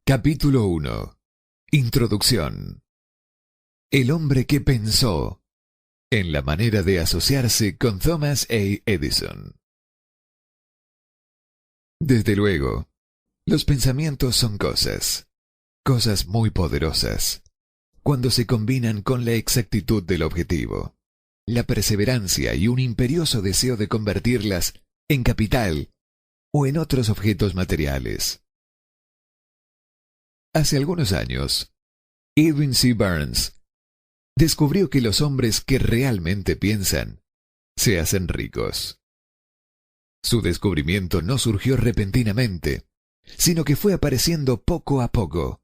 Capítulo 1. Introducción. El hombre que pensó en la manera de asociarse con Thomas A. Edison. Desde luego, los pensamientos son cosas muy poderosas, cuando se combinan con la exactitud del objetivo, la perseverancia y un imperioso deseo de convertirlas en capital o en otros objetos materiales. Hace algunos años, Edwin C. Burns descubrió que los hombres que realmente piensan se hacen ricos. Su descubrimiento no surgió repentinamente, sino que fue apareciendo poco a poco,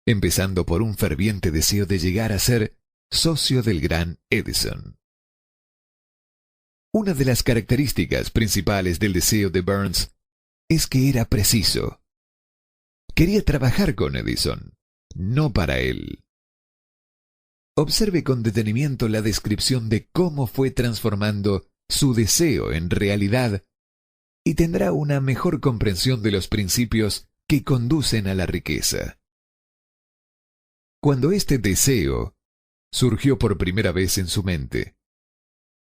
empezando por un ferviente deseo de llegar a ser socio del gran Edison. Una de las características principales del deseo de Burns es que era preciso. Quería trabajar con Edison, no para él. Observe con detenimiento la descripción de cómo fue transformando su deseo en realidad y tendrá una mejor comprensión de los principios que conducen a la riqueza. Cuando este deseo surgió por primera vez en su mente,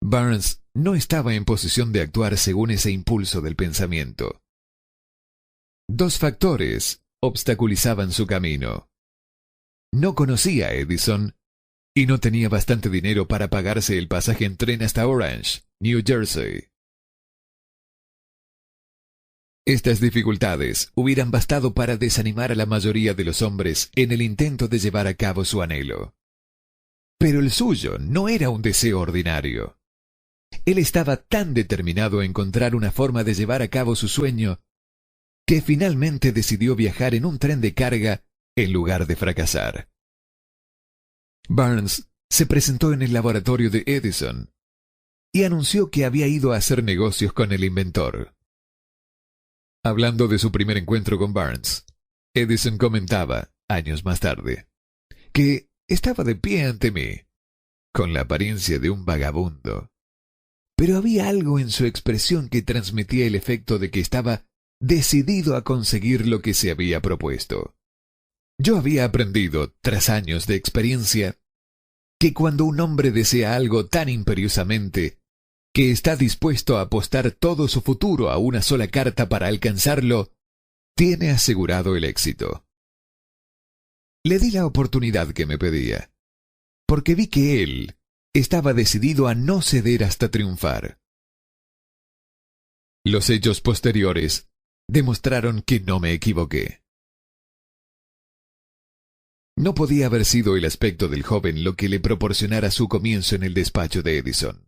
Burns no estaba en posición de actuar según ese impulso del pensamiento. Dos factores obstaculizaban su camino. No conocía a Edison y no tenía bastante dinero para pagarse el pasaje en tren hasta Orange, New Jersey. Estas dificultades hubieran bastado para desanimar a la mayoría de los hombres en el intento de llevar a cabo su anhelo. Pero el suyo no era un deseo ordinario. Él estaba tan determinado a encontrar una forma de llevar a cabo su sueño que finalmente decidió viajar en un tren de carga en lugar de fracasar. Burns se presentó en el laboratorio de Edison y anunció que había ido a hacer negocios con el inventor. Hablando de su primer encuentro con Burns, Edison comentaba, años más tarde, que estaba de pie ante mí, con la apariencia de un vagabundo. Pero había algo en su expresión que transmitía el efecto de que estaba decidido a conseguir lo que se había propuesto. Yo había aprendido, tras años de experiencia, que cuando un hombre desea algo tan imperiosamente, que está dispuesto a apostar todo su futuro a una sola carta para alcanzarlo, tiene asegurado el éxito. Le di la oportunidad que me pedía, porque vi que él estaba decidido a no ceder hasta triunfar. Los hechos posteriores demostraron que no me equivoqué. No podía haber sido el aspecto del joven lo que le proporcionara su comienzo en el despacho de Edison,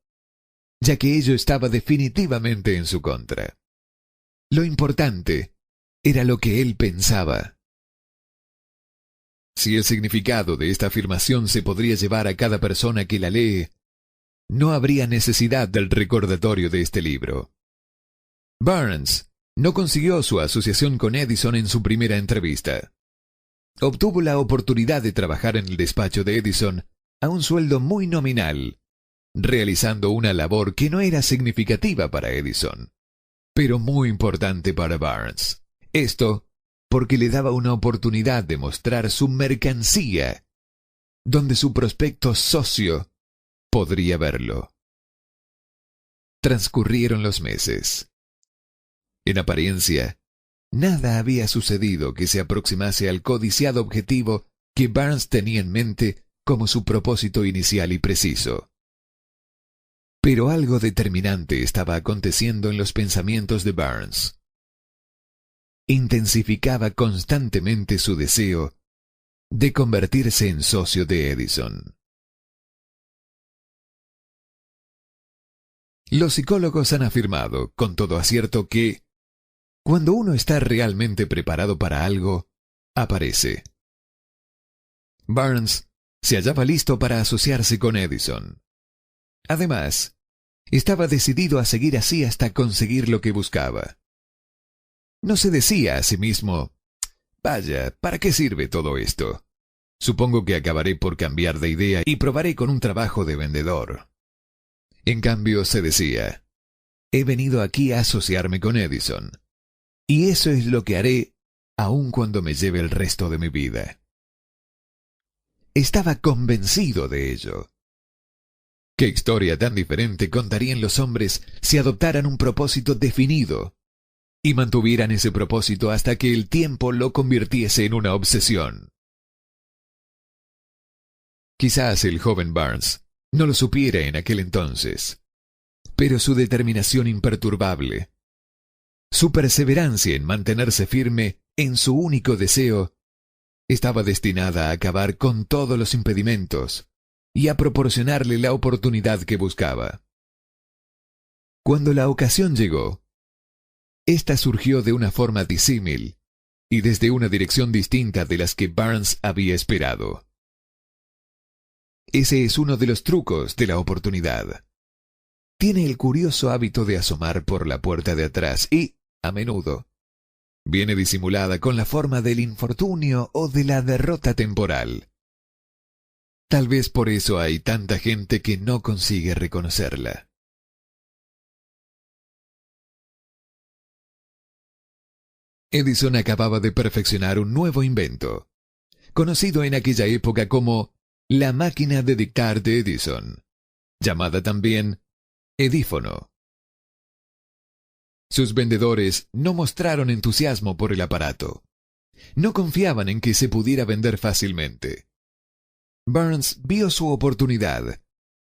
ya que ello estaba definitivamente en su contra. Lo importante era lo que él pensaba. Si el significado de esta afirmación se podría llevar a cada persona que la lee, no habría necesidad del recordatorio de este libro. Burns no consiguió su asociación con Edison en su primera entrevista. Obtuvo la oportunidad de trabajar en el despacho de Edison a un sueldo muy nominal, realizando una labor que no era significativa para Edison, pero muy importante para Burns. Esto porque le daba una oportunidad de mostrar su mercancía, donde su prospecto socio podría verlo. Transcurrieron los meses. En apariencia, nada había sucedido que se aproximase al codiciado objetivo que Burns tenía en mente como su propósito inicial y preciso. Pero algo determinante estaba aconteciendo en los pensamientos de Burns. Intensificaba constantemente su deseo de convertirse en socio de Edison. Los psicólogos han afirmado, con todo acierto, que cuando uno está realmente preparado para algo, aparece. Burns se hallaba listo para asociarse con Edison. Además, estaba decidido a seguir así hasta conseguir lo que buscaba. No se decía a sí mismo, vaya, ¿para qué sirve todo esto? Supongo que acabaré por cambiar de idea y probaré con un trabajo de vendedor. En cambio, se decía, he venido aquí a asociarme con Edison, y eso es lo que haré aun cuando me lleve el resto de mi vida. Estaba convencido de ello. ¿Qué historia tan diferente contarían los hombres si adoptaran un propósito definido y mantuvieran ese propósito hasta que el tiempo lo convirtiese en una obsesión? Quizás el joven Barnes no lo supiera en aquel entonces, pero su determinación imperturbable, su perseverancia en mantenerse firme en su único deseo, estaba destinada a acabar con todos los impedimentos y a proporcionarle la oportunidad que buscaba. Cuando la ocasión llegó, esta surgió de una forma disímil y desde una dirección distinta de las que Barnes había esperado. Ese es uno de los trucos de la oportunidad. Tiene el curioso hábito de asomar por la puerta de atrás y, a menudo, viene disimulada con la forma del infortunio o de la derrota temporal. Tal vez por eso hay tanta gente que no consigue reconocerla. Edison acababa de perfeccionar un nuevo invento, conocido en aquella época como la máquina de dictar de Edison, llamada también edífono. Sus vendedores no mostraron entusiasmo por el aparato. No confiaban en que se pudiera vender fácilmente. Barnes vio su oportunidad,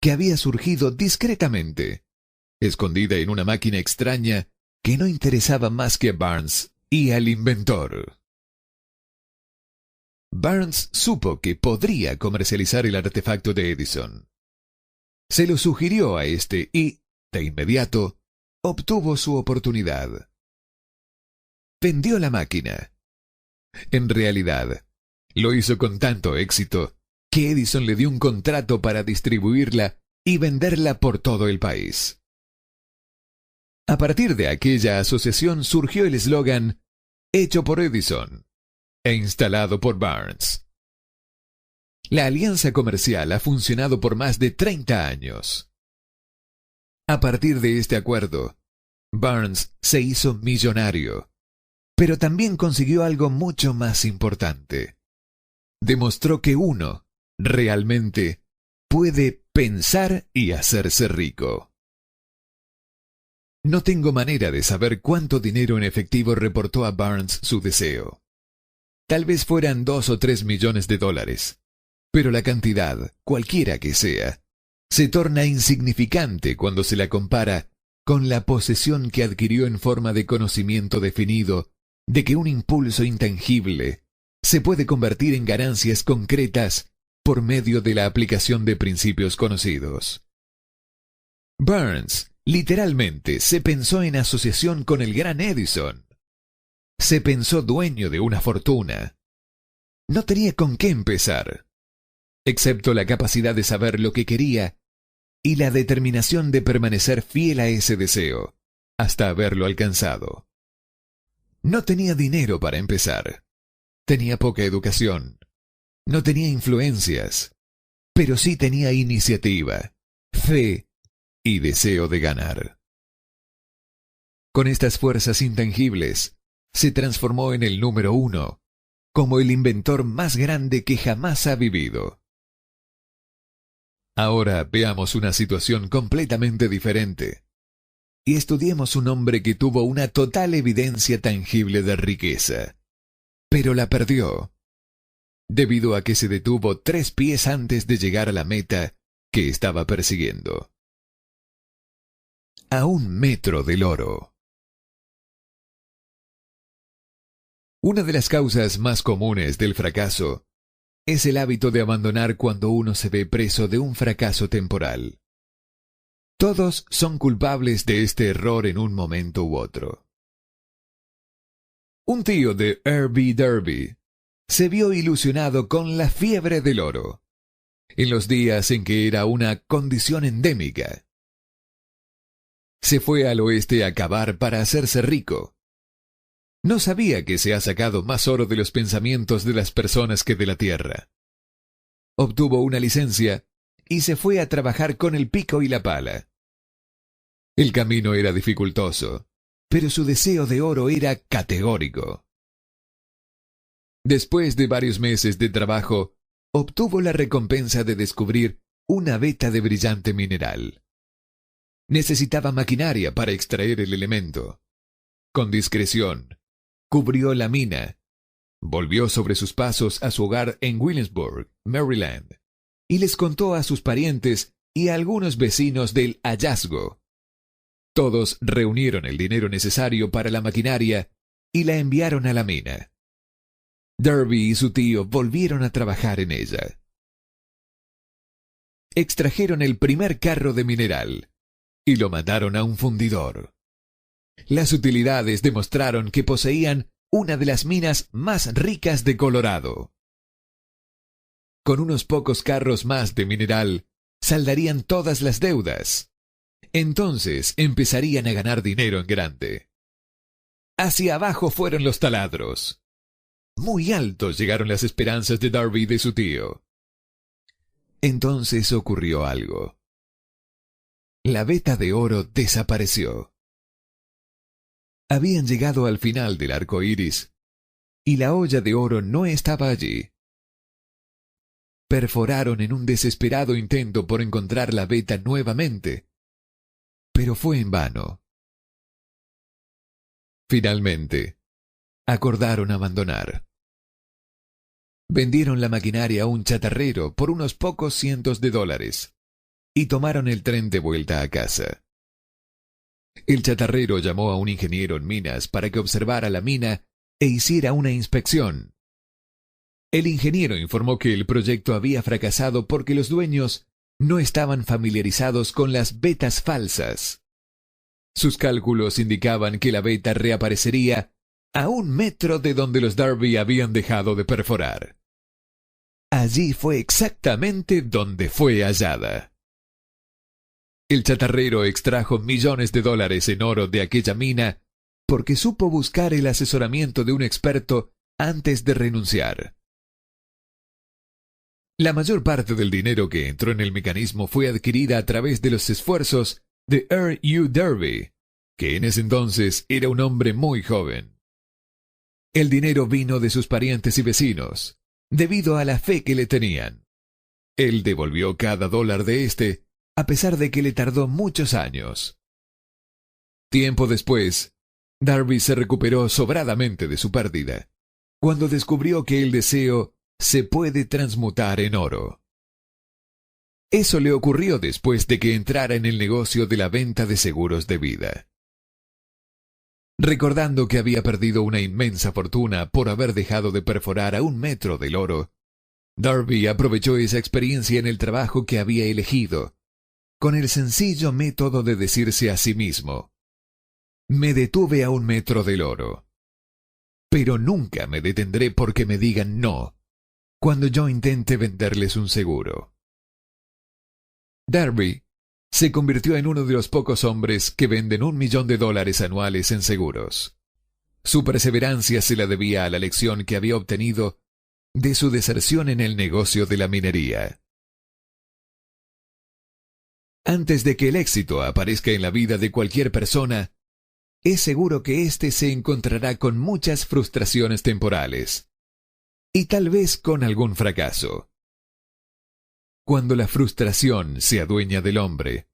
que había surgido discretamente, escondida en una máquina extraña que no interesaba más que a Barnes y al inventor. Barnes supo que podría comercializar el artefacto de Edison. Se lo sugirió a este y, de inmediato, obtuvo su oportunidad. Vendió la máquina. En realidad, lo hizo con tanto éxito que Edison le dio un contrato para distribuirla y venderla por todo el país. A partir de aquella asociación surgió el eslogan «Hecho por Edison» e instalado por Barnes. La alianza comercial ha funcionado por más de 30 años. A partir de este acuerdo, Barnes se hizo millonario, pero también consiguió algo mucho más importante. Demostró que uno, realmente, puede pensar y hacerse rico. No tengo manera de saber cuánto dinero en efectivo reportó a Barnes su deseo. Tal vez fueran 2 o 3 millones de dólares, pero la cantidad, cualquiera que sea, se torna insignificante cuando se la compara con la posesión que adquirió en forma de conocimiento definido de que un impulso intangible se puede convertir en ganancias concretas por medio de la aplicación de principios conocidos. Barnes literalmente se pensó en asociación con el gran Edison. Se pensó dueño de una fortuna. No tenía con qué empezar, excepto la capacidad de saber lo que quería y la determinación de permanecer fiel a ese deseo, hasta haberlo alcanzado. No tenía dinero para empezar. Tenía poca educación. No tenía influencias, pero sí tenía iniciativa, fe y deseo de ganar. Con estas fuerzas intangibles, se transformó en el número 1, como el inventor más grande que jamás ha vivido. Ahora veamos una situación completamente diferente y estudiemos un hombre que tuvo una total evidencia tangible de riqueza, pero la perdió, debido a que se detuvo 3 pies antes de llegar a la meta que estaba persiguiendo. A 1 metro del oro. Una de las causas más comunes del fracaso es el hábito de abandonar cuando uno se ve preso de un fracaso temporal. Todos son culpables de este error en un momento u otro. Un tío de R.B. Derby se vio ilusionado con la fiebre del oro, en los días en que era una condición endémica. Se fue al oeste a cavar para hacerse rico. No sabía que se ha sacado más oro de los pensamientos de las personas que de la tierra. Obtuvo una licencia y se fue a trabajar con el pico y la pala. El camino era dificultoso, pero su deseo de oro era categórico. Después de varios meses de trabajo, obtuvo la recompensa de descubrir una veta de brillante mineral. Necesitaba maquinaria para extraer el elemento. Con discreción, cubrió la mina, volvió sobre sus pasos a su hogar en Williamsburg, Maryland, y les contó a sus parientes y a algunos vecinos del hallazgo. Todos reunieron el dinero necesario para la maquinaria y la enviaron a la mina. Darby y su tío volvieron a trabajar en ella. Extrajeron el primer carro de mineral y lo mandaron a un fundidor. Las utilidades demostraron que poseían una de las minas más ricas de Colorado. Con unos pocos carros más de mineral, saldarían todas las deudas. Entonces empezarían a ganar dinero en grande. Hacia abajo fueron los taladros. Muy altos llegaron las esperanzas de Darby y de su tío. Entonces ocurrió algo. La veta de oro desapareció. Habían llegado al final del arco iris, y la olla de oro no estaba allí. Perforaron en un desesperado intento por encontrar la veta nuevamente, pero fue en vano. Finalmente, acordaron abandonar. Vendieron la maquinaria a un chatarrero por unos pocos cientos de dólares y tomaron el tren de vuelta a casa. El chatarrero llamó a un ingeniero en minas para que observara la mina e hiciera una inspección. El ingeniero informó que el proyecto había fracasado porque los dueños no estaban familiarizados con las vetas falsas. Sus cálculos indicaban que la veta reaparecería a 1 metro de donde los Darby habían dejado de perforar. Allí fue exactamente donde fue hallada. El chatarrero extrajo millones de dólares en oro de aquella mina porque supo buscar el asesoramiento de un experto antes de renunciar. La mayor parte del dinero que entró en el mecanismo fue adquirida a través de los esfuerzos de Earl U. Darby, que en ese entonces era un hombre muy joven. El dinero vino de sus parientes y vecinos, debido a la fe que le tenían. Él devolvió cada dólar de este, a pesar de que le tardó muchos años. Tiempo después, Darby se recuperó sobradamente de su pérdida, cuando descubrió que el deseo se puede transmutar en oro. Eso le ocurrió después de que entrara en el negocio de la venta de seguros de vida. Recordando que había perdido una inmensa fortuna por haber dejado de perforar a 1 metro del oro, Darby aprovechó esa experiencia en el trabajo que había elegido, con el sencillo método de decirse a sí mismo: me detuve a 1 metro del oro, pero nunca me detendré porque me digan no cuando yo intente venderles un seguro. Darby se convirtió en uno de los pocos hombres que venden $1 millón anuales en seguros. Su perseverancia se la debía a la lección que había obtenido de su deserción en el negocio de la minería. Antes de que el éxito aparezca en la vida de cualquier persona, es seguro que éste se encontrará con muchas frustraciones temporales, y tal vez con algún fracaso. Cuando la frustración se adueña del hombre,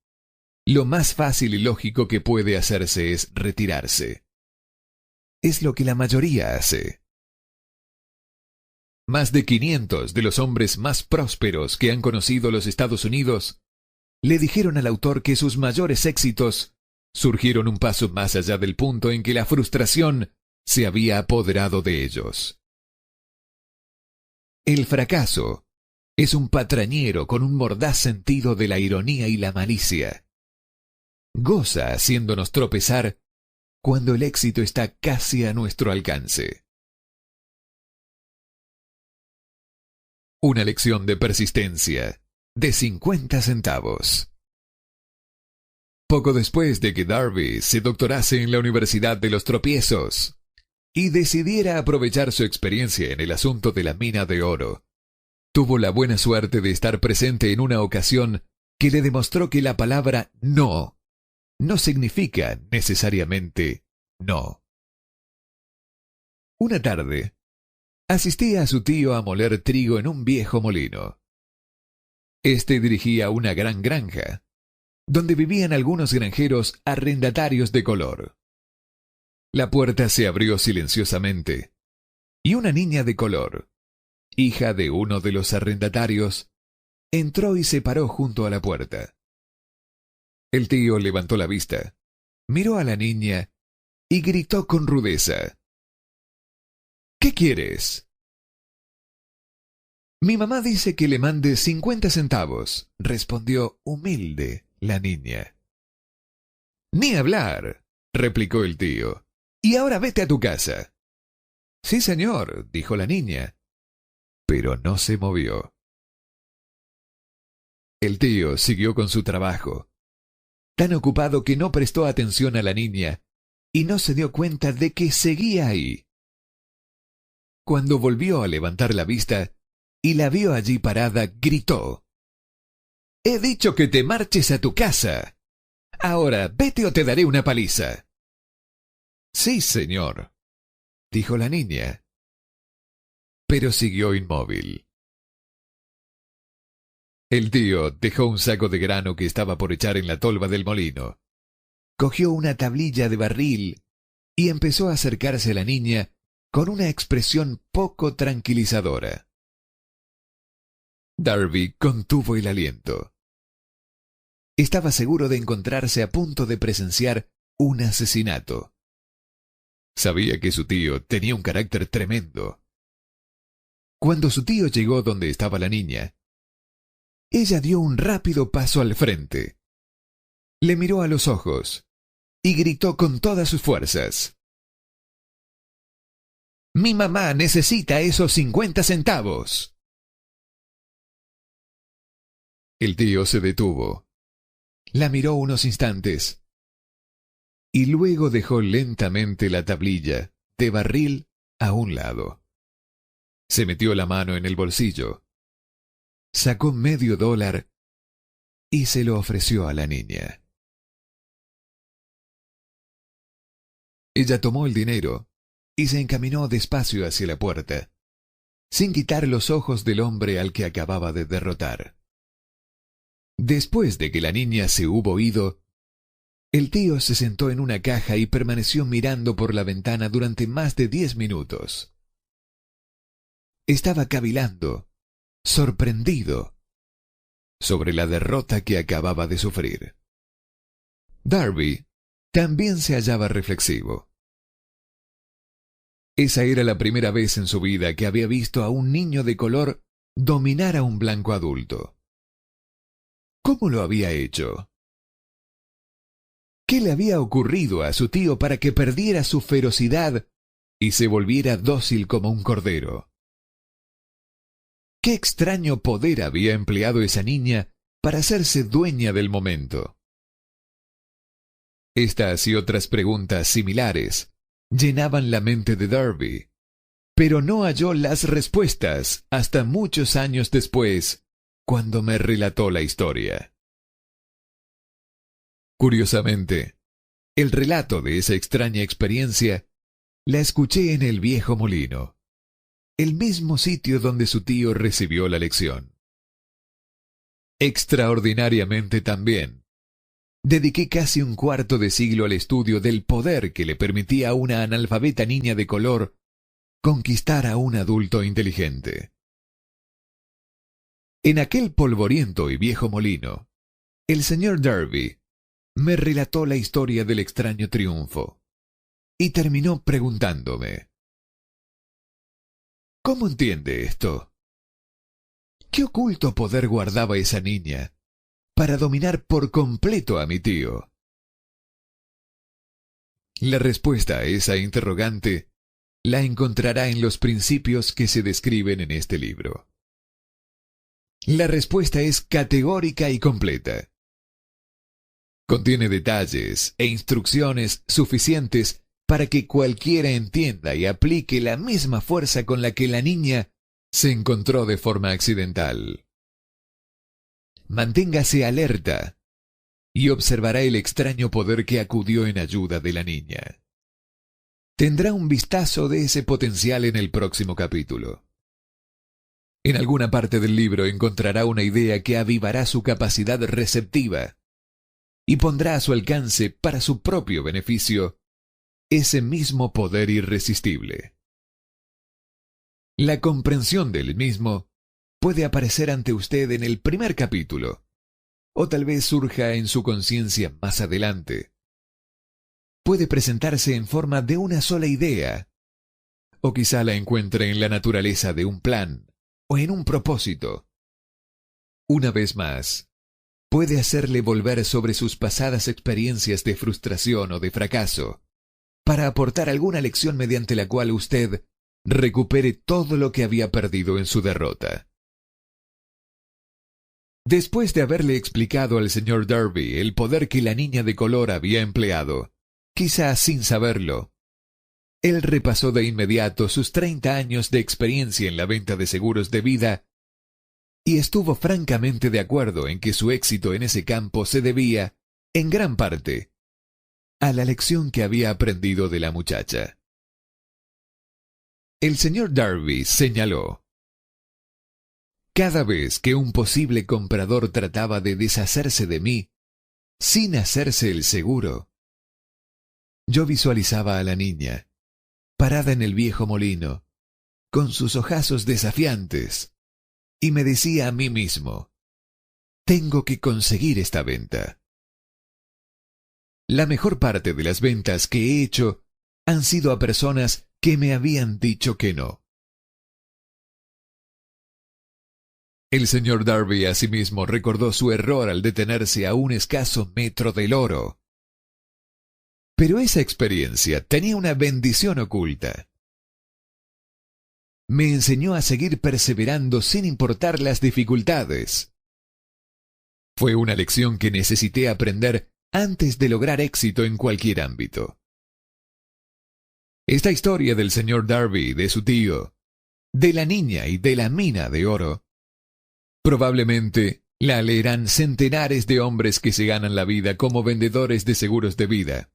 lo más fácil y lógico que puede hacerse es retirarse. Es lo que la mayoría hace. Más de 500 de los hombres más prósperos que han conocido los Estados Unidos le dijeron al autor que sus mayores éxitos surgieron un paso más allá del punto en que la frustración se había apoderado de ellos. El fracaso es un patrañero con un mordaz sentido de la ironía y la malicia. Goza haciéndonos tropezar cuando el éxito está casi a nuestro alcance. Una lección de persistencia de 50 centavos. Poco después de que Darby se doctorase en la Universidad de los Tropiezos y decidiera aprovechar su experiencia en el asunto de la mina de oro, tuvo la buena suerte de estar presente en una ocasión que le demostró que la palabra no significa necesariamente no. Una tarde, asistía a su tío a moler trigo en un viejo molino. Este dirigía una gran granja, donde vivían algunos granjeros arrendatarios de color. La puerta se abrió silenciosamente, y una niña de color, hija de uno de los arrendatarios, entró y se paró junto a la puerta. El tío levantó la vista, miró a la niña y gritó con rudeza: ¿Qué quieres? Mi mamá dice que le mande 50 centavos, respondió humilde la niña. Ni hablar, replicó el tío. Y ahora vete a tu casa. Sí, señor, dijo la niña, pero no se movió. El tío siguió con su trabajo, tan ocupado que no prestó atención a la niña y no se dio cuenta de que seguía ahí. Cuando volvió a levantar la vista y la vio allí parada, gritó: «He dicho que te marches a tu casa. Ahora vete o te daré una paliza». «Sí, señor», dijo la niña, pero siguió inmóvil. El tío dejó un saco de grano que estaba por echar en la tolva del molino. Cogió una tablilla de barril y empezó a acercarse a la niña con una expresión poco tranquilizadora. Darby contuvo el aliento. Estaba seguro de encontrarse a punto de presenciar un asesinato. Sabía que su tío tenía un carácter tremendo. Cuando su tío llegó donde estaba la niña, ella dio un rápido paso al frente. Le miró a los ojos y gritó con todas sus fuerzas: «Mi mamá necesita esos 50 centavos». El tío se detuvo, la miró unos instantes y luego dejó lentamente la tablilla de barril a un lado. Se metió la mano en el bolsillo, sacó $0.50 y se lo ofreció a la niña. Ella tomó el dinero y se encaminó despacio hacia la puerta, sin quitar los ojos del hombre al que acababa de derrotar. Después de que la niña se hubo ido, el tío se sentó en una caja y permaneció mirando por la ventana durante más de 10 minutos. Estaba cavilando, sorprendido, sobre la derrota que acababa de sufrir. Darby también se hallaba reflexivo. Esa era la primera vez en su vida que había visto a un niño de color dominar a un blanco adulto. ¿Cómo lo había hecho? ¿Qué le había ocurrido a su tío para que perdiera su ferocidad y se volviera dócil como un cordero? ¿Qué extraño poder había empleado esa niña para hacerse dueña del momento? Estas y otras preguntas similares llenaban la mente de Darby, pero no halló las respuestas hasta muchos años después, cuando me relató la historia. Curiosamente, el relato de esa extraña experiencia la escuché en el viejo molino, el mismo sitio donde su tío recibió la lección. Extraordinariamente también, dediqué casi un cuarto de siglo al estudio del poder que le permitía a una analfabeta niña de color conquistar a un adulto inteligente. En aquel polvoriento y viejo molino, el señor Darby me relató la historia del extraño triunfo y terminó preguntándome: ¿cómo entiende esto? ¿Qué oculto poder guardaba esa niña para dominar por completo a mi tío? La respuesta a esa interrogante la encontrará en los principios que se describen en este libro. La respuesta es categórica y completa. Contiene detalles e instrucciones suficientes para que cualquiera entienda y aplique la misma fuerza con la que la niña se encontró de forma accidental. Manténgase alerta y observará el extraño poder que acudió en ayuda de la niña. tendrá un vistazo de ese potencial en el próximo capítulo. En alguna parte del libro encontrará una idea que avivará su capacidad receptiva y pondrá a su alcance, para su propio beneficio, ese mismo poder irresistible. La comprensión del mismo puede aparecer ante usted en el primer capítulo, o tal vez surja en su conciencia más adelante. Puede presentarse en forma de una sola idea, o quizá la encuentre en la naturaleza de un plan o en un propósito. Una vez más, puede hacerle volver sobre sus pasadas experiencias de frustración o de fracaso, para aportar alguna lección mediante la cual usted recupere todo lo que había perdido en su derrota. Después de haberle explicado al señor Darby el poder que la niña de color había empleado, quizás sin saberlo, él repasó de inmediato sus 30 años de experiencia en la venta de seguros de vida y estuvo francamente de acuerdo en que su éxito en ese campo se debía, en gran parte, a la lección que había aprendido de la muchacha. El señor Darby señaló: cada vez que un posible comprador trataba de deshacerse de mí, sin hacerse el seguro, yo visualizaba a la niña, parada en el viejo molino, con sus ojazos desafiantes, y me decía a mí mismo: tengo que conseguir esta venta. La mejor parte de las ventas que he hecho han sido a personas que me habían dicho que no. El señor Darby asimismo recordó su error al detenerse a un escaso metro del oro. Pero esa experiencia tenía una bendición oculta. Me enseñó a seguir perseverando sin importar las dificultades. Fue una lección que necesité aprender antes de lograr éxito en cualquier ámbito. Esta historia del señor Darby, de su tío, de la niña y de la mina de oro, probablemente la leerán centenares de hombres que se ganan la vida como vendedores de seguros de vida.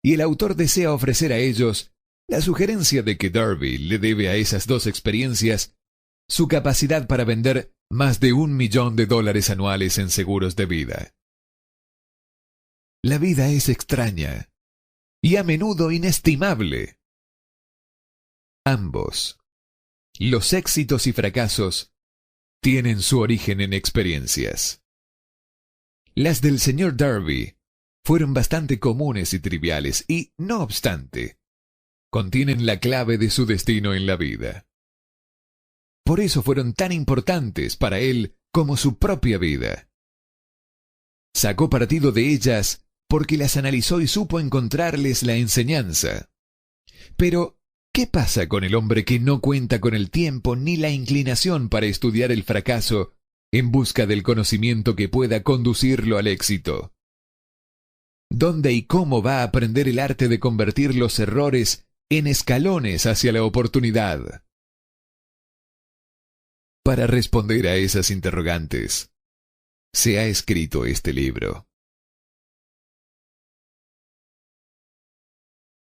Y el autor desea ofrecer a ellos la sugerencia de que Darby le debe a esas dos experiencias su capacidad para vender más de $1 millón anuales en seguros de vida. La vida es extraña y a menudo inestimable. Ambos, los éxitos y fracasos, tienen su origen en experiencias. Las del señor Darby fueron bastante comunes y triviales y, no obstante, contienen la clave de su destino en la vida. Por eso fueron tan importantes para él como su propia vida. Sacó partido de ellas porque las analizó y supo encontrarles la enseñanza. Pero, ¿qué pasa con el hombre que no cuenta con el tiempo ni la inclinación para estudiar el fracaso en busca del conocimiento que pueda conducirlo al éxito? ¿Dónde y cómo va a aprender el arte de convertir los errores en escalones hacia la oportunidad? Para responder a esas interrogantes, se ha escrito este libro.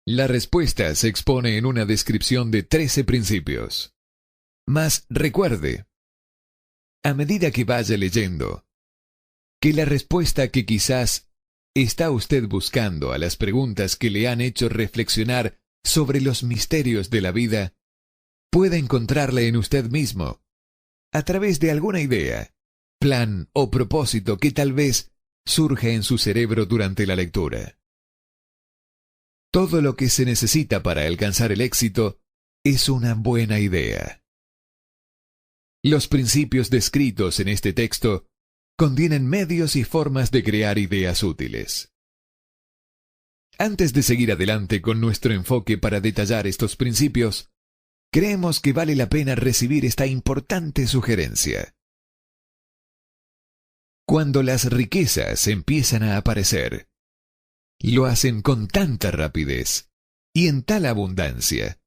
La respuesta se expone en una descripción de 13 principios. Mas recuerde, a medida que vaya leyendo, que la respuesta que quizás está usted buscando a las preguntas que le han hecho reflexionar sobre los misterios de la vida, puede encontrarla en usted mismo, a través de alguna idea, plan o propósito que tal vez surja en su cerebro durante la lectura. Todo lo que se necesita para alcanzar el éxito es una buena idea. Los principios descritos en este texto contienen medios y formas de crear ideas útiles. Antes de seguir adelante con nuestro enfoque para detallar estos principios, creemos que vale la pena recibir esta importante sugerencia. Cuando las riquezas empiezan a aparecer, lo hacen con tanta rapidez y en tal abundancia,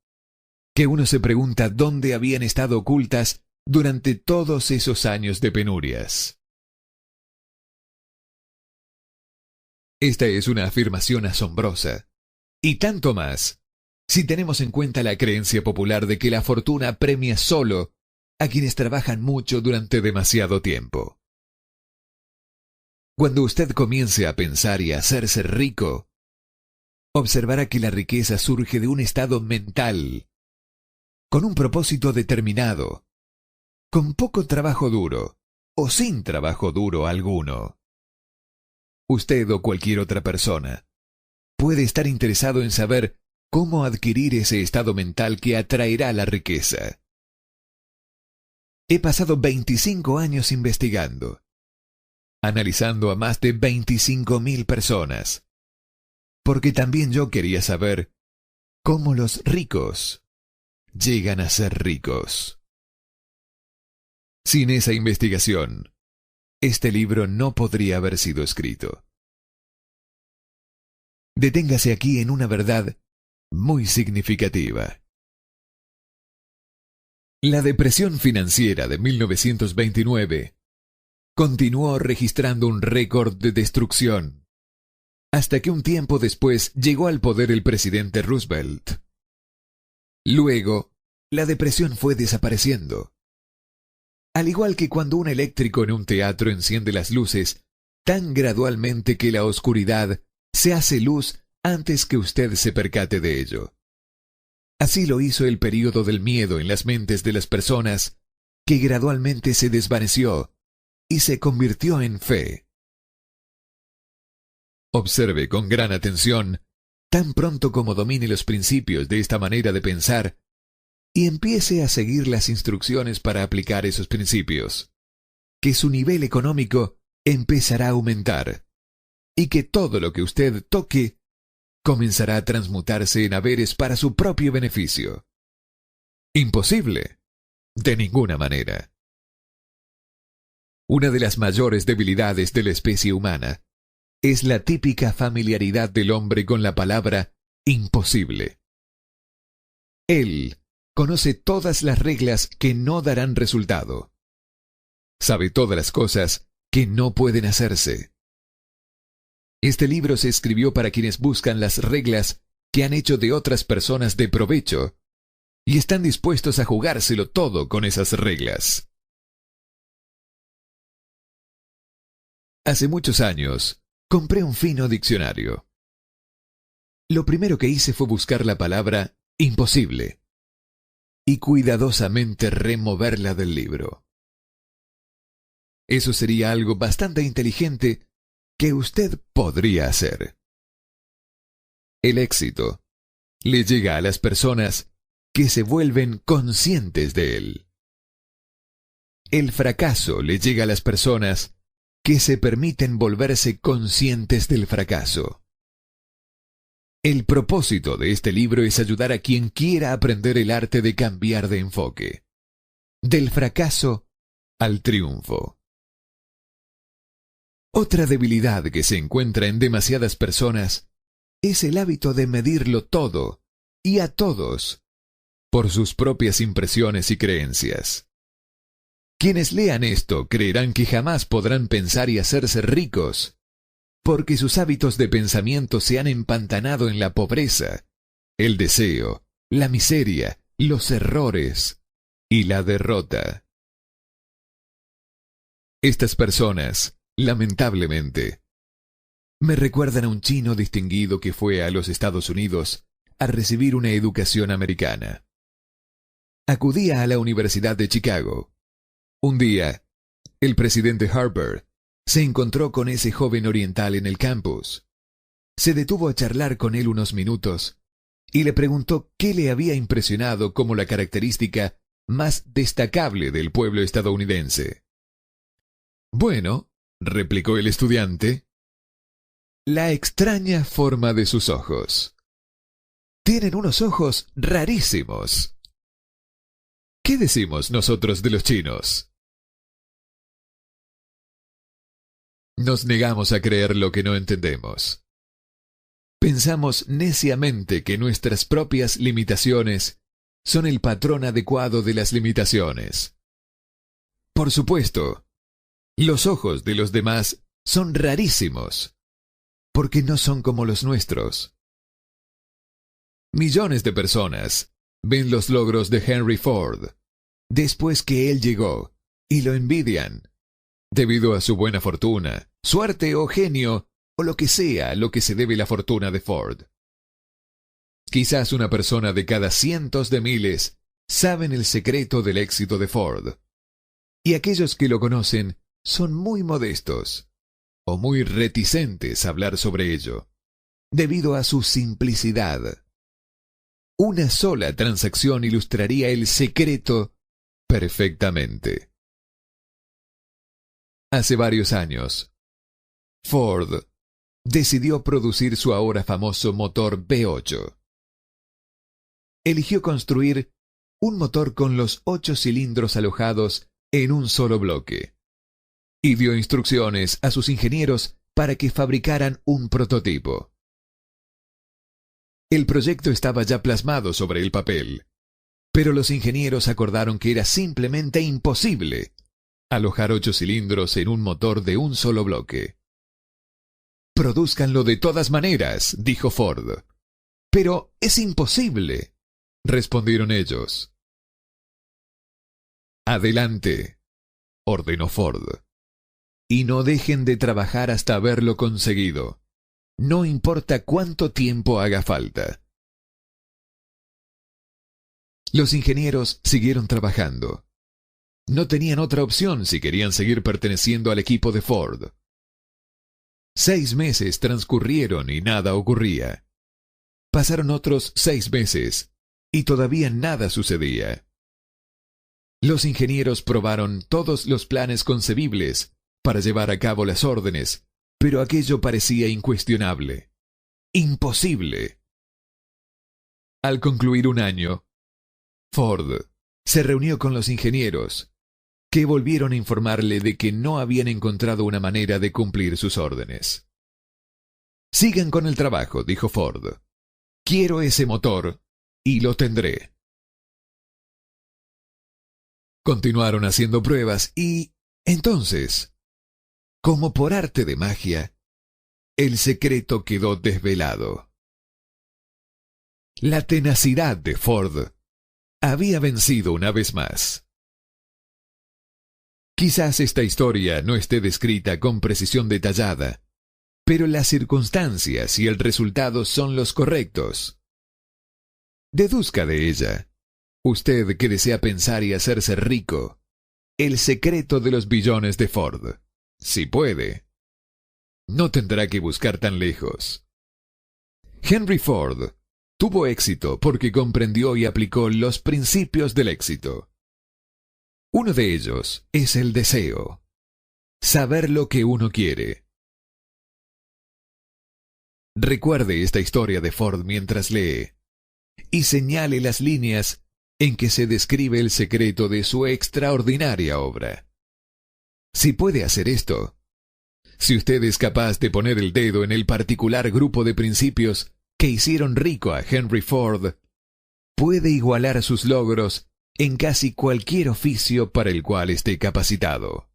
que uno se pregunta dónde habían estado ocultas durante todos esos años de penurias. Esta es una afirmación asombrosa, y tanto más, Si tenemos en cuenta la creencia popular de que la fortuna premia solo a quienes trabajan mucho durante demasiado tiempo. Cuando usted comience a pensar y a hacerse rico, observará que la riqueza surge de un estado mental, con un propósito determinado, con poco trabajo duro o sin trabajo duro alguno. Usted o cualquier otra persona puede estar interesado en saber cómo adquirir ese estado mental que atraerá la riqueza. He pasado 25 años investigando, analizando a más de 25.000 personas, porque también yo quería saber cómo los ricos llegan a ser ricos. Sin esa investigación, este libro no podría haber sido escrito. Deténgase aquí en una verdad muy significativa. La depresión financiera de 1929 continuó registrando un récord de destrucción, hasta que un tiempo después llegó al poder el presidente Roosevelt. Luego, la depresión fue desapareciendo. Al igual que cuando un eléctrico en un teatro enciende las luces tan gradualmente que la oscuridad se hace luz antes que usted se percate de ello. Así lo hizo el período del miedo en las mentes de las personas, que gradualmente se desvaneció y se convirtió en fe. Observe con gran atención, tan pronto como domine los principios de esta manera de pensar, y empiece a seguir las instrucciones para aplicar esos principios, que su nivel económico empezará a aumentar, y que todo lo que usted toque comenzará a transmutarse en haberes para su propio beneficio. ¿Imposible? De ninguna manera. Una de las mayores debilidades de la especie humana es la típica familiaridad del hombre con la palabra imposible. Él conoce todas las reglas que no darán resultado. Sabe todas las cosas que no pueden hacerse. Este libro se escribió para quienes buscan las reglas que han hecho de otras personas de provecho y están dispuestos a jugárselo todo con esas reglas. Hace muchos años, compré un fino diccionario. Lo primero que hice fue buscar la palabra imposible y cuidadosamente removerla del libro. Eso sería algo bastante inteligente que usted podría hacer. El éxito le llega a las personas que se vuelven conscientes de él. El fracaso le llega a las personas que se permiten volverse conscientes del fracaso. El propósito de este libro es ayudar a quien quiera aprender el arte de cambiar de enfoque, del fracaso al triunfo. Otra debilidad que se encuentra en demasiadas personas es el hábito de medirlo todo y a todos por sus propias impresiones y creencias. Quienes lean esto creerán que jamás podrán pensar y hacerse ricos, porque sus hábitos de pensamiento se han empantanado en la pobreza, el deseo, la miseria, los errores y la derrota. Estas personas, lamentablemente, me recuerdan a un chino distinguido que fue a los Estados Unidos a recibir una educación americana. Acudía a la Universidad de Chicago. Un día, el presidente Harper se encontró con ese joven oriental en el campus. Se detuvo a charlar con él unos minutos y le preguntó qué le había impresionado como la característica más destacable del pueblo estadounidense. Bueno, replicó el estudiante, la extraña forma de sus ojos. Tienen unos ojos rarísimos. ¿Qué decimos nosotros de los chinos? Nos negamos a creer lo que no entendemos. Pensamos neciamente que nuestras propias limitaciones son el patrón adecuado de las limitaciones. Por supuesto, los ojos de los demás son rarísimos, porque no son como los nuestros. Millones de personas ven los logros de Henry Ford después que él llegó y lo envidian, debido a su buena fortuna, suerte o genio, o lo que sea a lo que se debe la fortuna de Ford. Quizás una persona de cada cientos de miles saben el secreto del éxito de Ford, y aquellos que lo conocen son muy modestos o muy reticentes a hablar sobre ello, debido a su simplicidad. Una sola transacción ilustraría el secreto perfectamente. Hace varios años, Ford decidió producir su ahora famoso motor V8. Eligió construir un motor con los 8 cilindros alojados en un solo bloque, y dio instrucciones a sus ingenieros para que fabricaran un prototipo. El proyecto estaba ya plasmado sobre el papel, pero los ingenieros acordaron que era simplemente imposible alojar 8 cilindros en un motor de un solo bloque. «Prodúzcanlo de todas maneras», dijo Ford. «Pero es imposible», respondieron ellos. «Adelante», ordenó Ford. «Y no dejen de trabajar hasta haberlo conseguido. No importa cuánto tiempo haga falta». Los ingenieros siguieron trabajando. No tenían otra opción si querían seguir perteneciendo al equipo de Ford. 6 meses transcurrieron y nada ocurría. Pasaron otros 6 meses y todavía nada sucedía. Los ingenieros probaron todos los planes concebibles para llevar a cabo las órdenes, pero aquello parecía incuestionable. Imposible. Al concluir un año, Ford se reunió con los ingenieros, que volvieron a informarle de que no habían encontrado una manera de cumplir sus órdenes. «Sigan con el trabajo», dijo Ford. «Quiero ese motor y lo tendré». Continuaron haciendo pruebas y, entonces, como por arte de magia, el secreto quedó desvelado. La tenacidad de Ford había vencido una vez más. Quizás esta historia no esté descrita con precisión detallada, pero las circunstancias y el resultado son los correctos. Deduzca de ella, usted que desea pensar y hacerse rico, el secreto de los billones de Ford, si puede. No tendrá que buscar tan lejos. Henry Ford tuvo éxito porque comprendió y aplicó los principios del éxito. Uno de ellos es el deseo. Saber lo que uno quiere. Recuerde esta historia de Ford mientras lee y señale las líneas en que se describe el secreto de su extraordinaria obra. Si puede hacer esto, si usted es capaz de poner el dedo en el particular grupo de principios que hicieron rico a Henry Ford, puede igualar sus logros en casi cualquier oficio para el cual esté capacitado.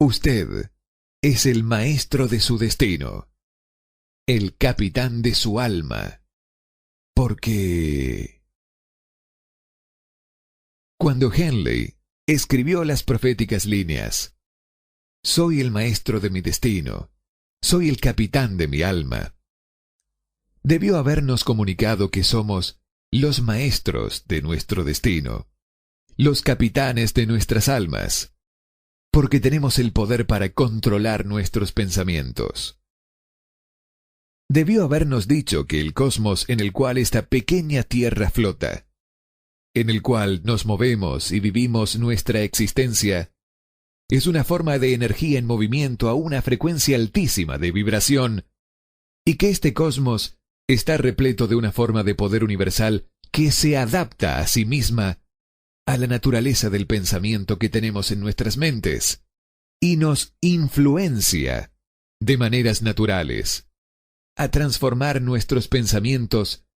Usted es el maestro de su destino, el capitán de su alma, porque cuando Henley escribió las proféticas líneas, «Soy el maestro de mi destino, soy el capitán de mi alma», debió habernos comunicado que somos los maestros de nuestro destino, los capitanes de nuestras almas, porque tenemos el poder para controlar nuestros pensamientos. Debió habernos dicho que el cosmos en el cual esta pequeña tierra flota, en el cual nos movemos y vivimos nuestra existencia, es una forma de energía en movimiento a una frecuencia altísima de vibración, y que este cosmos está repleto de una forma de poder universal que se adapta a sí misma a la naturaleza del pensamiento que tenemos en nuestras mentes y nos influencia de maneras naturales a transformar nuestros pensamientos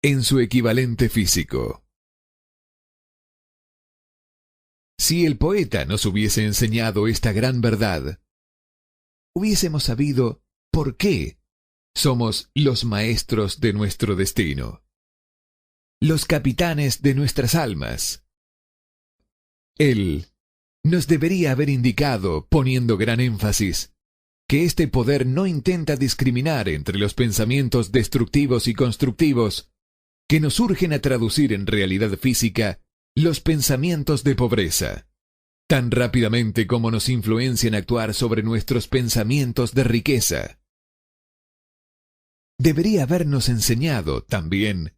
en su equivalente físico. Si el poeta nos hubiese enseñado esta gran verdad, hubiésemos sabido por qué somos los maestros de nuestro destino, los capitanes de nuestras almas. Él nos debería haber indicado, poniendo gran énfasis, que este poder no intenta discriminar entre los pensamientos destructivos y constructivos que nos urgen a traducir en realidad física los pensamientos de pobreza, tan rápidamente como nos influencian a actuar sobre nuestros pensamientos de riqueza. Debería habernos enseñado, también,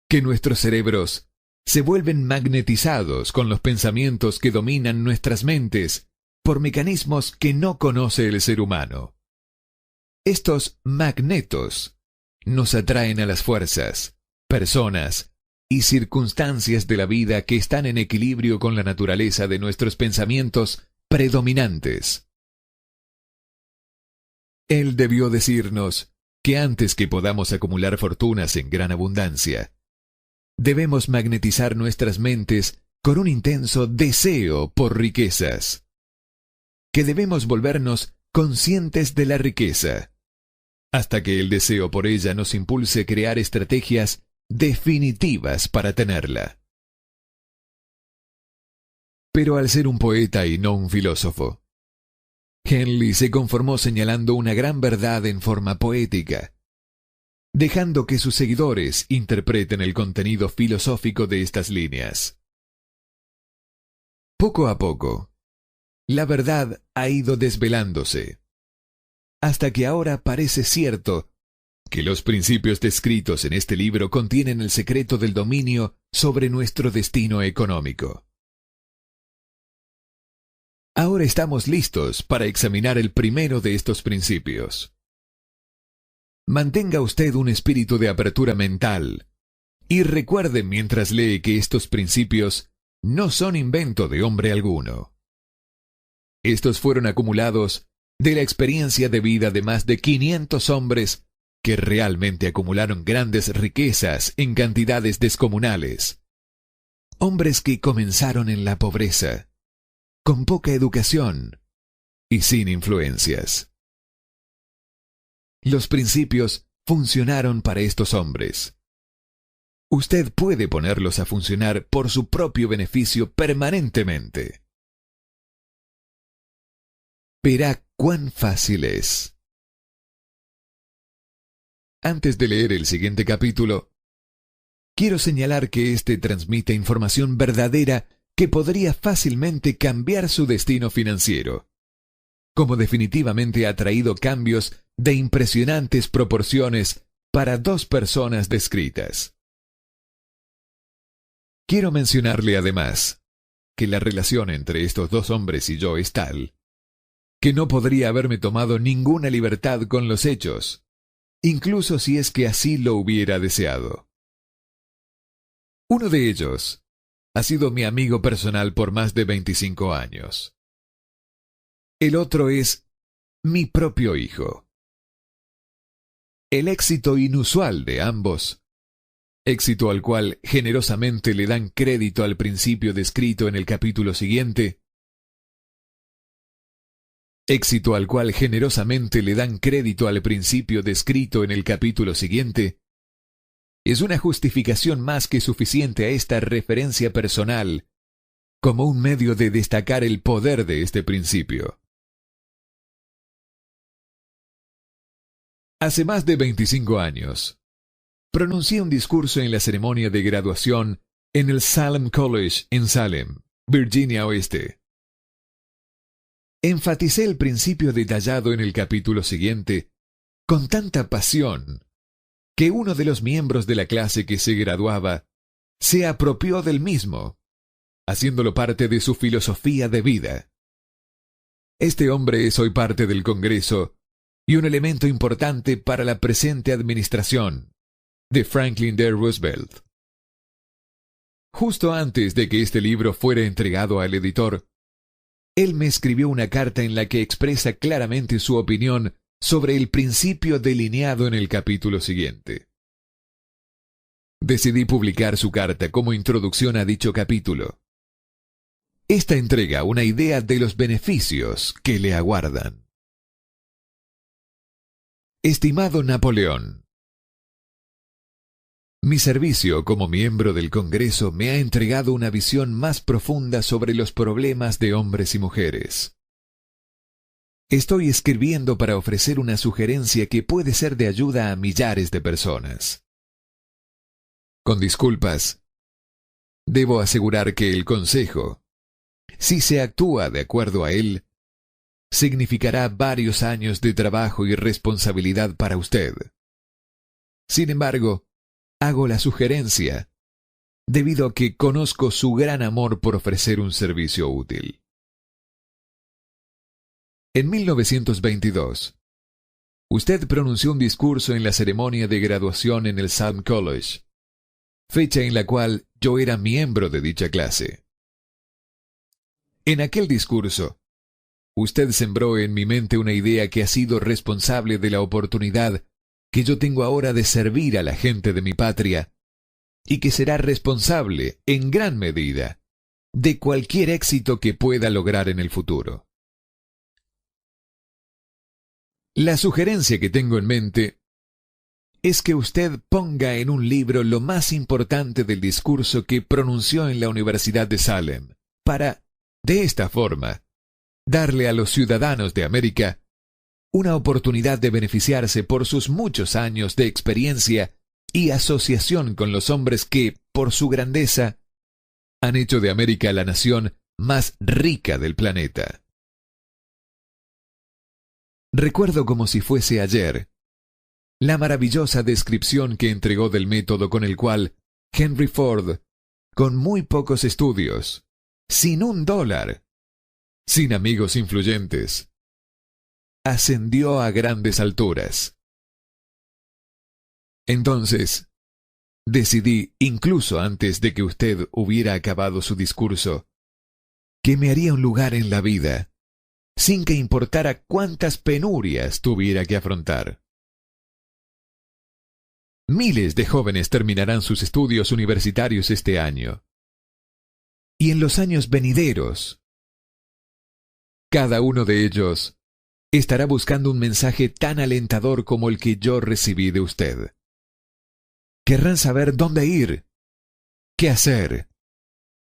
que nuestros cerebros se vuelven magnetizados con los pensamientos que dominan nuestras mentes por mecanismos que no conoce el ser humano. Estos magnetos nos atraen a las fuerzas, personas y circunstancias de la vida que están en equilibrio con la naturaleza de nuestros pensamientos predominantes. Él debió decirnos que antes que podamos acumular fortunas en gran abundancia, debemos magnetizar nuestras mentes con un intenso deseo por riquezas, que debemos volvernos conscientes de la riqueza, hasta que el deseo por ella nos impulse a crear estrategias definitivas para tenerla. Pero al ser un poeta y no un filósofo, Henley se conformó señalando una gran verdad en forma poética, dejando que sus seguidores interpreten el contenido filosófico de estas líneas. Poco a poco, la verdad ha ido desvelándose, hasta que ahora parece cierto que los principios descritos en este libro contienen el secreto del dominio sobre nuestro destino económico. Ahora estamos listos para examinar el primero de estos principios. Mantenga usted un espíritu de apertura mental y recuerde mientras lee que estos principios no son invento de hombre alguno. Estos fueron acumulados de la experiencia de vida de más de 500 hombres que realmente acumularon grandes riquezas en cantidades descomunales. Hombres que comenzaron en la pobreza, con poca educación y sin influencias. Los principios funcionaron para estos hombres. Usted puede ponerlos a funcionar por su propio beneficio permanentemente. Verá cuán fácil es. Antes de leer el siguiente capítulo, quiero señalar que este transmite información verdadera que podría fácilmente cambiar su destino financiero, como definitivamente ha traído cambios de impresionantes proporciones para dos personas descritas. Quiero mencionarle además que la relación entre estos dos hombres y yo es tal que no podría haberme tomado ninguna libertad con los hechos, incluso si es que así lo hubiera deseado. Uno de ellos ha sido mi amigo personal por más de 25 años. El otro es mi propio hijo. El éxito inusual de ambos, éxito al cual generosamente le dan crédito al principio descrito en el capítulo siguiente, éxito al cual generosamente le dan crédito al principio descrito en el capítulo siguiente, es una justificación más que suficiente a esta referencia personal como un medio de destacar el poder de este principio. Hace más de 25 años, pronuncié un discurso en la ceremonia de graduación en el Salem College en Salem, Virginia Oeste. Enfaticé el principio detallado en el capítulo siguiente con tanta pasión que uno de los miembros de la clase que se graduaba se apropió del mismo, haciéndolo parte de su filosofía de vida. Este hombre es hoy parte del Congreso y un elemento importante para la presente administración de Franklin D. Roosevelt. Justo antes de que este libro fuera entregado al editor, él me escribió una carta en la que expresa claramente su opinión sobre el principio delineado en el capítulo siguiente. Decidí publicar su carta como introducción a dicho capítulo. Esta entrega una idea de los beneficios que le aguardan. Estimado Napoleón, mi servicio como miembro del Congreso me ha entregado una visión más profunda sobre los problemas de hombres y mujeres. Estoy escribiendo para ofrecer una sugerencia que puede ser de ayuda a millares de personas. Con disculpas, debo asegurar que el consejo, si se actúa de acuerdo a él, significará varios años de trabajo y responsabilidad para usted. Sin embargo, hago la sugerencia debido a que conozco su gran amor por ofrecer un servicio útil. En 1922, usted pronunció un discurso en la ceremonia de graduación en el Salm College, fecha en la cual yo era miembro de dicha clase. En aquel discurso, usted sembró en mi mente una idea que ha sido responsable de la oportunidad que yo tengo ahora de servir a la gente de mi patria y que será responsable, en gran medida, de cualquier éxito que pueda lograr en el futuro. La sugerencia que tengo en mente es que usted ponga en un libro lo más importante del discurso que pronunció en la Universidad de Salem, para, de esta forma, darle a los ciudadanos de América una oportunidad de beneficiarse por sus muchos años de experiencia y asociación con los hombres que, por su grandeza, han hecho de América la nación más rica del planeta. Recuerdo como si fuese ayer la maravillosa descripción que entregó del método con el cual Henry Ford, con muy pocos estudios, sin $1, sin amigos influyentes, ascendió a grandes alturas. Entonces, decidí, incluso antes de que usted hubiera acabado su discurso, que me haría un lugar en la vida, sin que importara cuántas penurias tuviera que afrontar. Miles de jóvenes terminarán sus estudios universitarios este año. Y en los años venideros, cada uno de ellos estará buscando un mensaje tan alentador como el que yo recibí de usted. Querrán saber dónde ir, qué hacer,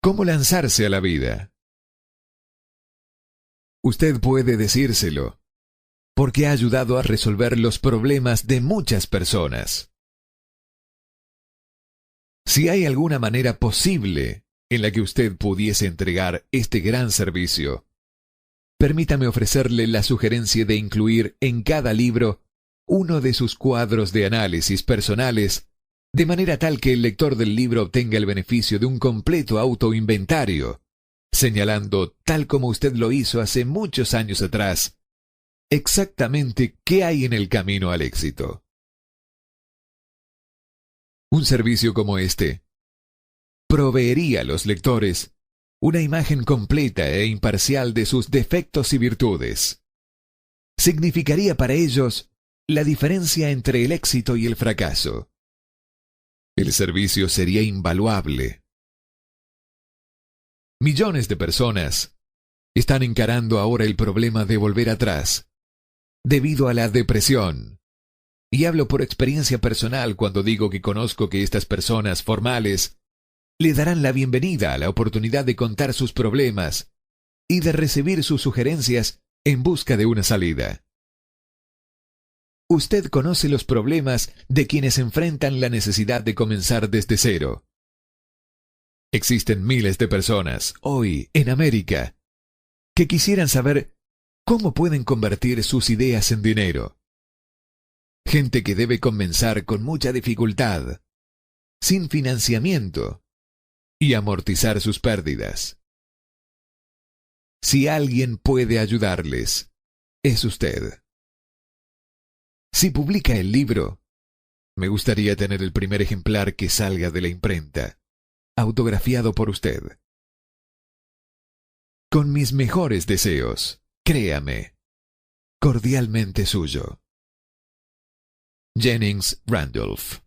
cómo lanzarse a la vida. Usted puede decírselo, porque ha ayudado a resolver los problemas de muchas personas. Si hay alguna manera posible en la que usted pudiese entregar este gran servicio, permítame ofrecerle la sugerencia de incluir en cada libro uno de sus cuadros de análisis personales, de manera tal que el lector del libro obtenga el beneficio de un completo autoinventario, señalando, tal como usted lo hizo hace muchos años atrás, exactamente qué hay en el camino al éxito. Un servicio como este proveería a los lectores una imagen completa e imparcial de sus defectos y virtudes. Significaría para ellos la diferencia entre el éxito y el fracaso. El servicio sería invaluable. Millones de personas están encarando ahora el problema de volver atrás, debido a la depresión. Y hablo por experiencia personal cuando digo que conozco que estas personas formales le darán la bienvenida a la oportunidad de contar sus problemas y de recibir sus sugerencias en busca de una salida. Usted conoce los problemas de quienes enfrentan la necesidad de comenzar desde cero. Existen miles de personas, hoy, en América, que quisieran saber cómo pueden convertir sus ideas en dinero. Gente que debe comenzar con mucha dificultad, sin financiamiento, y amortizar sus pérdidas. Si alguien puede ayudarles, es usted. Si publica el libro, me gustaría tener el primer ejemplar que salga de la imprenta, autografiado por usted. Con mis mejores deseos, créame, cordialmente suyo. Jennings Randolph.